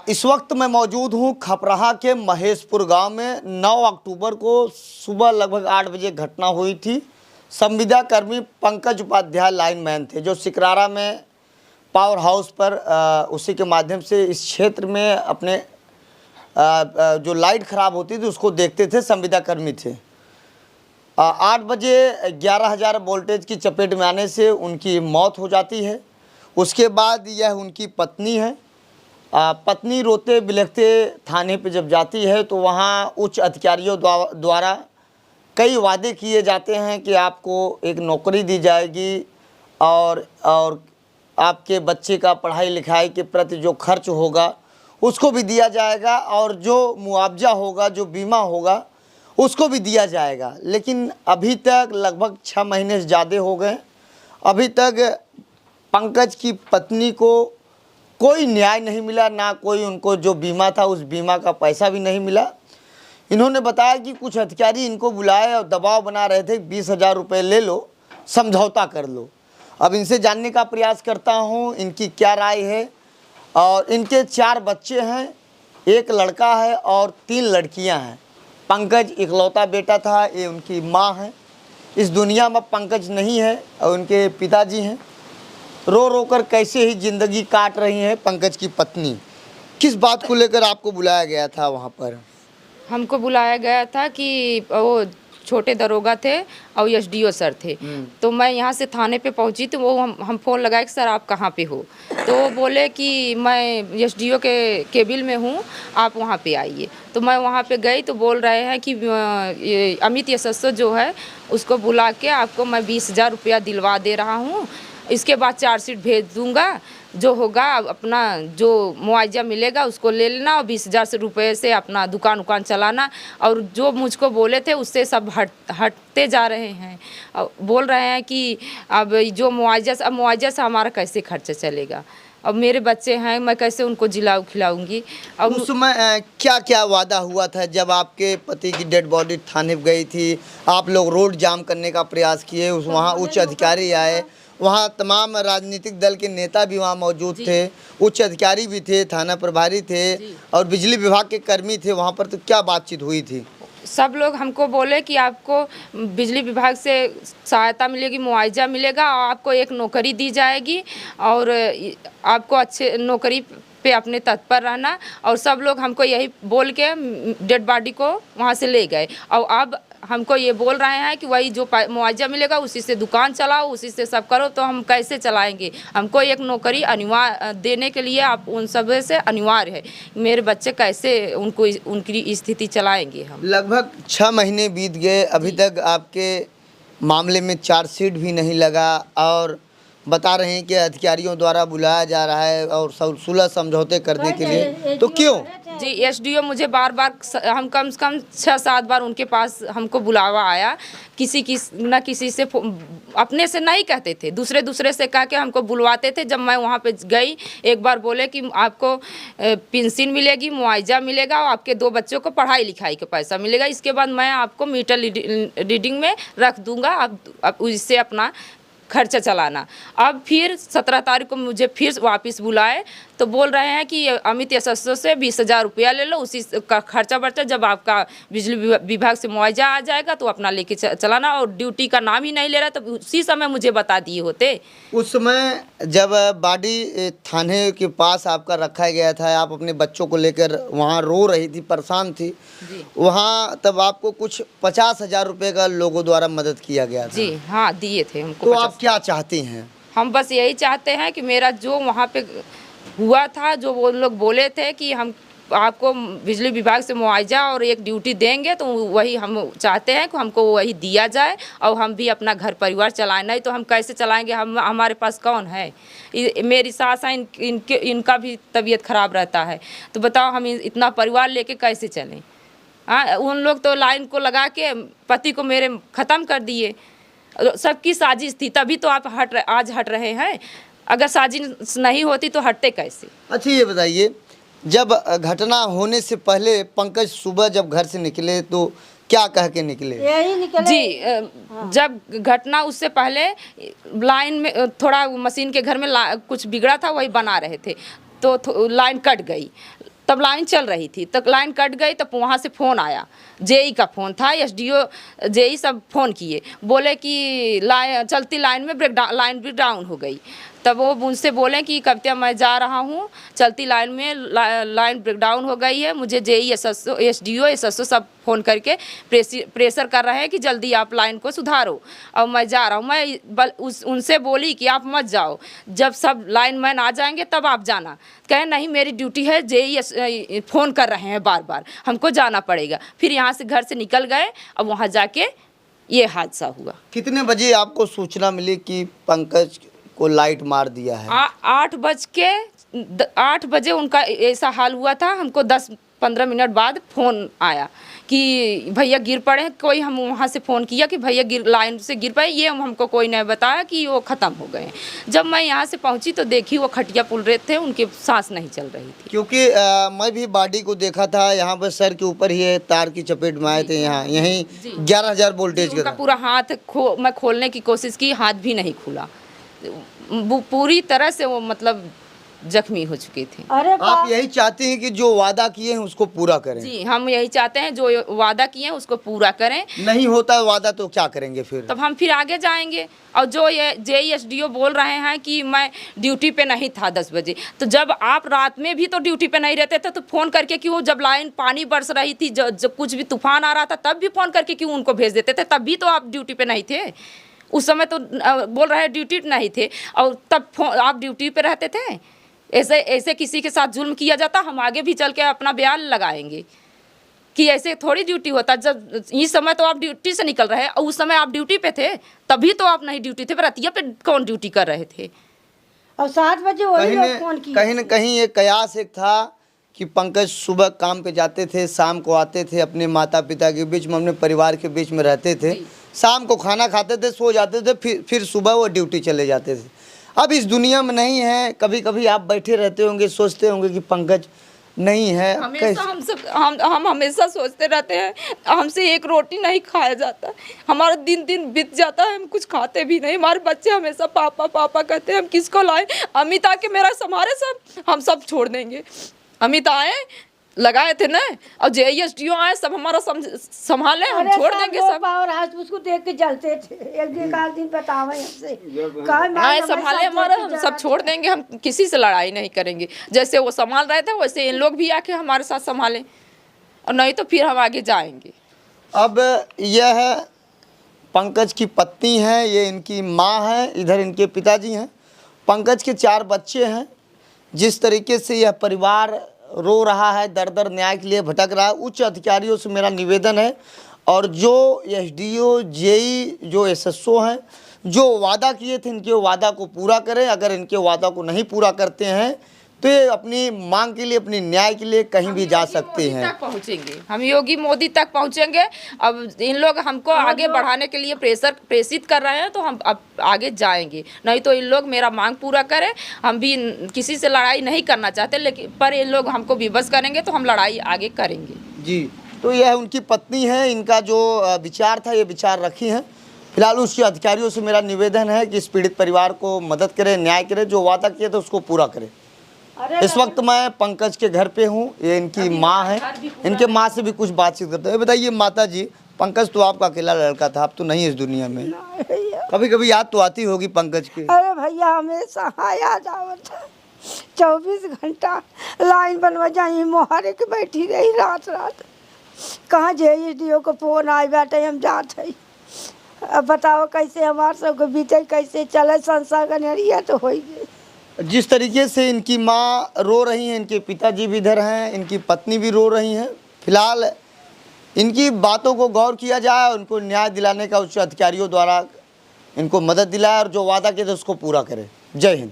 इस वक्त मैं मौजूद हूं खपराहा के महेशपुर गांव में। 9 अक्टूबर को सुबह लगभग 8 बजे घटना हुई थी। संविदा कर्मी पंकज उपाध्याय लाइनमैन थे जो सिकरारा में पावर हाउस पर उसी के माध्यम से इस क्षेत्र में अपने जो लाइट ख़राब होती थी उसको देखते थे। संविदा कर्मी थे। 8 बजे 11,000 वोल्टेज की चपेट में आने से उनकी मौत हो जाती है। उसके बाद यह उनकी पत्नी है। पत्नी रोते बिलखते थाने पे जब जाती है तो वहाँ उच्च अधिकारियों द्वारा कई वादे किए जाते हैं कि आपको एक नौकरी दी जाएगी और आपके बच्चे का पढ़ाई लिखाई के प्रति जो खर्च होगा उसको भी दिया जाएगा और जो मुआवजा होगा, जो बीमा होगा उसको भी दिया जाएगा। लेकिन अभी तक लगभग 6 महीने से ज़्यादा हो गए, अभी तक पंकज की पत्नी को कोई न्याय नहीं मिला, ना कोई उनको जो बीमा था उस बीमा का पैसा भी नहीं मिला। इन्होंने बताया कि कुछ अधिकारी इनको बुलाए और दबाव बना रहे थे, 20,000 रुपये ले लो, समझौता कर लो। अब इनसे जानने का प्रयास करता हूँ इनकी क्या राय है। और इनके 4 बच्चे हैं, 1 लड़का है और 3 लड़कियाँ हैं। पंकज इकलौता बेटा था, ये उनकी माँ है। इस दुनिया में पंकज नहीं है और उनके पिताजी हैं। रो रो कर कैसे ही ज़िंदगी काट रही हैं पंकज की पत्नी। किस बात को लेकर आपको बुलाया गया था वहाँ पर? हमको बुलाया गया था कि वो छोटे दरोगा थे और एसडीओ सर थे। तो मैं यहाँ से थाने पे पहुँची तो वो हम फ़ोन लगाए कि सर आप कहाँ पे हो। तो वो बोले कि मैं एसडीओ के केबिल में हूँ, आप वहाँ पे आइए। तो मैं वहाँ पे गई तो बोल रहे हैं कि ये अमित यशस्व जो है उसको बुला के आपको मैं 20,000 रुपया दिलवा दे रहा हूँ, इसके बाद चार्जशीट भेज दूँगा, जो होगा अपना जो मुआवजा मिलेगा उसको ले लेना और 20,000 रुपये से अपना दुकान चलाना। और जो मुझको बोले थे उससे सब हटते जा रहे हैं। बोल रहे हैं कि अब जो मुआवजा से हमारा कैसे खर्चा चलेगा। अब मेरे बच्चे हैं, मैं कैसे उनको खिलाऊंगी। अब उस समय क्या क्या वादा हुआ था जब आपके पति की डेड बॉडी थाने गई थी? आप लोग रोड जाम करने का प्रयास किए, वहाँ उच्च अधिकारी आए, वहाँ तमाम राजनीतिक दल के नेता भी वहाँ मौजूद थे, उच्च अधिकारी भी थे, थाना प्रभारी थे और बिजली विभाग के कर्मी थे वहाँ पर। तो क्या बातचीत हुई थी? सब लोग हमको बोले कि आपको बिजली विभाग से सहायता मिलेगी, मुआवजा मिलेगा और आपको एक नौकरी दी जाएगी और आपको अच्छे नौकरी पे अपने तत्पर रहना। और सब लोग हमको यही बोल के डेड बॉडी को वहाँ से ले गए। और अब हमको ये बोल रहे हैं कि वही जो मुआवजा मिलेगा उसी से दुकान चलाओ, उसी से सब करो। तो हम कैसे चलाएंगे? हमको एक नौकरी अनिवार्य देने के लिए आप उन सब से अनिवार्य है। मेरे बच्चे कैसे उनकी स्थिति चलाएंगे हम? लगभग 6 महीने बीत गए, अभी तक आपके मामले में चार्जशीट भी नहीं लगा और बता रहे हैं कि अधिकारियों द्वारा बुलाया जा रहा है और सुलह समझौते करने के लिए। तो क्यों? जी, एसडीओ मुझे बार हम कम से कम 6-7 बार उनके पास हमको बुलावा आया। किसी से अपने से नहीं कहते थे, दूसरे से कह के हमको बुलवाते थे। जब मैं वहाँ पे गई, एक बार बोले कि आपको पेंशन मिलेगी, मुआवजा मिलेगा और आपके 2 बच्चों को पढ़ाई लिखाई का पैसा मिलेगा। इसके बाद मैं आपको मीटर रीडिंग में रख दूँगा, आप उससे अपना खर्चा चलाना। अब फिर 17 तारीख को मुझे फिर वापस बुलाए तो बोल रहे हैं कि अमित यशस्व से 20,000 रुपया ले लो, उसी का खर्चा बढ़ता, जब आपका बिजली विभाग से मुआवजा आ जाएगा तो अपना लेके चलाना। और ड्यूटी का नाम ही नहीं ले रहा, तो उसी समय मुझे बता दिए होते। उस समय जब बॉडी थाने के पास आपका रखा गया था, आप अपने बच्चों को लेकर वहाँ रो रही थी, परेशान थी, वहाँ तब आपको कुछ 50,000 रुपये का लोगों द्वारा मदद किया गया था? जी हाँ, दिए थे हमको। तो आप क्या चाहती हैं? हम बस यही चाहते हैं कि मेरा जो वहाँ पे हुआ था, जो वो लोग बोले थे कि हम आपको बिजली विभाग से मुआवजा और एक ड्यूटी देंगे, तो वही हम चाहते हैं कि हमको वही दिया जाए और हम भी अपना घर परिवार चलाएं। नहीं तो हम कैसे चलाएंगे? हमारे पास कौन है? मेरी सास है, इनका भी तबीयत खराब रहता है। तो बताओ हम इतना परिवार लेके कैसे चलें? हाँ, उन लोग तो लाइन को लगा के पति को मेरे ख़त्म कर दिए। सबकी साजिश थी, तभी तो आप आज हट रहे हैं। अगर साजिश नहीं होती तो हटते कैसे? अच्छा ये बताइए, जब घटना होने से पहले पंकज सुबह जब घर से निकले तो क्या कह के निकले? यही निकले जी। जब घटना उससे पहले लाइन में थोड़ा मशीन के घर में कुछ बिगड़ा था, वही बना रहे थे तो लाइन कट गई। तब लाइन चल रही थी, तब लाइन कट गई, तब वहाँ से फ़ोन आया, जेई का फ़ोन था, एसडीओ जेई सब फ़ोन किए, बोले कि चलती लाइन में लाइन ब्रेक डाउन हो गई। तब वो उनसे बोले कि कविता मैं जा रहा हूँ, चलती लाइन में लाइन ब्रेक डाउन हो गई है, मुझे जेई एसडीओ एसएसओ सब फ़ोन करके प्रेशर कर रहे हैं कि जल्दी आप लाइन को सुधारो, और मैं जा रहा हूँ। मैं उनसे बोली कि आप मत जाओ, जब सब लाइन मैन आ जाएंगे तब आप जाना। कहे नहीं मेरी ड्यूटी है, जेई फ़ोन कर रहे हैं बार बार, हमको जाना पड़ेगा। फिर यहाँ से घर से निकल गए, अब वहाँ जाके ये हादसा हुआ। कितने बजे आपको सूचना मिली कि पंकज को लाइट मार दिया है? 8 बजे उनका ऐसा हाल हुआ था। हमको 10-15 मिनट बाद फ़ोन आया कि भैया गिर पड़े, कोई हम वहाँ से फ़ोन किया कि भैया लाइन से गिर पड़े, ये हमको कोई नहीं बताया कि वो ख़त्म हो गए। जब मैं यहाँ से पहुँची तो देखी वो खटिया पुल रहे थे, उनकी सांस नहीं चल रही थी। क्योंकि मैं भी बॉडी को देखा था, यहाँ पर सर के ऊपर ही तार की चपेट में आए थे, यहाँ यहीं 11,000 वोल्टेज उनका पूरा हाथ मैं खोलने की कोशिश की, हाथ भी नहीं खुला, वो पूरी तरह से वो मतलब जख्मी हो चुके थे। आप यही चाहते हैं कि जो वादा किए हैं उसको पूरा करें? जी, हम यही चाहते हैं, जो वादा किए हैं उसको पूरा करें। नहीं होता वादा तो क्या करेंगे फिर? तब हम फिर आगे जाएंगे। और जो ये जेईएसडीओ बोल रहे हैं कि मैं ड्यूटी पे नहीं था 10 बजे, तो जब आप रात में भी तो ड्यूटी पे नहीं रहते थे तो फ़ोन करके क्यों, जब लाइन पानी बरस रही थी, जब कुछ भी तूफान आ रहा था तब भी फ़ोन करके क्यों उनको भेज देते थे? तब भी तो आप ड्यूटी पे नहीं थे, उस समय तो बोल रहे हैं ड्यूटी नहीं थे, और तब आप ड्यूटी पे रहते थे। ऐसे किसी के साथ जुल्म किया जाता, हम आगे भी चल के अपना बयान लगाएंगे कि ऐसे थोड़ी ड्यूटी होता। जब इस समय तो आप ड्यूटी से निकल रहे हैं, और उस समय आप ड्यूटी पे थे, तभी तो आप नहीं ड्यूटी थे, रतिया पे कौन ड्यूटी कर रहे थे? और 7 बजे वही लोग फोन किए। कहीं न कहीं ये कयास एक था कि पंकज सुबह काम पे जाते थे, शाम को आते थे, अपने माता पिता के बीच में, अपने परिवार के बीच में रहते थे, शाम को खाना खाते थे, सो जाते थे, फिर सुबह वो ड्यूटी चले जाते थे। अब इस दुनिया में नहीं है। कभी कभी आप बैठे रहते होंगे, सोचते होंगे कि पंकज नहीं है। हमेशा हम हमेशा सोचते रहते हैं, हमसे एक रोटी नहीं खाया जाता, हमारा दिन बीत जाता है, हम कुछ खाते भी नहीं। हमारे बच्चे हमेशा पापा पापा कहते हैं, हम किसको लाएं? अमिता के मेरा संभाले सब, हम सब छोड़ देंगे। अमिता आए लगाए थे ना, और जेईएसडीओ आए, सब हमारा संभाले, हम छोड़ देंगे सब। और आज उसको देख के जलते थे, एक आध दिन बतावे हमसे आए संभाले हमारा, हम सब छोड़ देंगे, हम किसी से लड़ाई नहीं करेंगे। जैसे वो संभाल रहे थे वैसे इन लोग भी आके हमारे साथ संभालें, और नहीं तो फिर हम आगे जाएंगे। अब यह है पंकज की पत्नी है, ये इनकी माँ है, इधर इनके पिताजी हैं। पंकज के 4 बच्चे हैं। जिस तरीके से यह परिवार रो रहा है, दर दर न्याय के लिए भटक रहा है, उच्च अधिकारियों से मेरा निवेदन है, और जो एसडीओ जेई जो एसएसओ हैं, जो वादा किए थे, इनके वादा को पूरा करें। अगर इनके वादा को नहीं पूरा करते हैं तो ये अपनी मांग के लिए, अपनी न्याय के लिए कहीं भी जा सकते हैं। पहुंचेंगे, हम योगी मोदी तक पहुंचेंगे। अब इन लोग हमको आगे बढ़ाने के लिए प्रेषित कर रहे हैं, तो हम अब आगे जाएंगे। नहीं तो इन लोग मेरा मांग पूरा करें। हम भी किसी से लड़ाई नहीं करना चाहते, लेकिन पर इन लोग हमको विवश करेंगे तो हम लड़ाई आगे करेंगे। जी, तो यह उनकी पत्नी है, इनका जो विचार था ये विचार रखी हैं। फिलहाल उच्च अधिकारियों से मेरा निवेदन है कि इस पीड़ित परिवार को मदद करें, न्याय करें, जो वादा किए थे उसको पूरा करें। इस वक्त मैं पंकज के घर पे हूँ, ये इनकी माँ है, इनके माँ से भी कुछ बातचीत करते हैं। बताइए माता जी, पंकज तो आपका अकेला लड़का था, अब तो नहीं इस दुनिया में, कभी कभी याद तो आती होगी पंकज की? अरे भैया हमेशा याद आवत है, 24 घंटा लाइन बनवा जाई, मोहरे के बैठी रही रात कहाँ जेईएसडीओ को फोन आए बैठे, हम जात है। अब बताओ कैसे हमारे सबको बीते, कैसे चले संसार का नरिया तो हो गई। जिस तरीके से इनकी माँ रो रही हैं, इनके पिताजी भी इधर हैं, इनकी पत्नी भी रो रही हैं। फिलहाल इनकी बातों को गौर किया जाए, उनको न्याय दिलाने का उच्च अधिकारियों द्वारा इनको मदद दिलाए, और जो वादा किया था उसको पूरा करें। जय हिंद।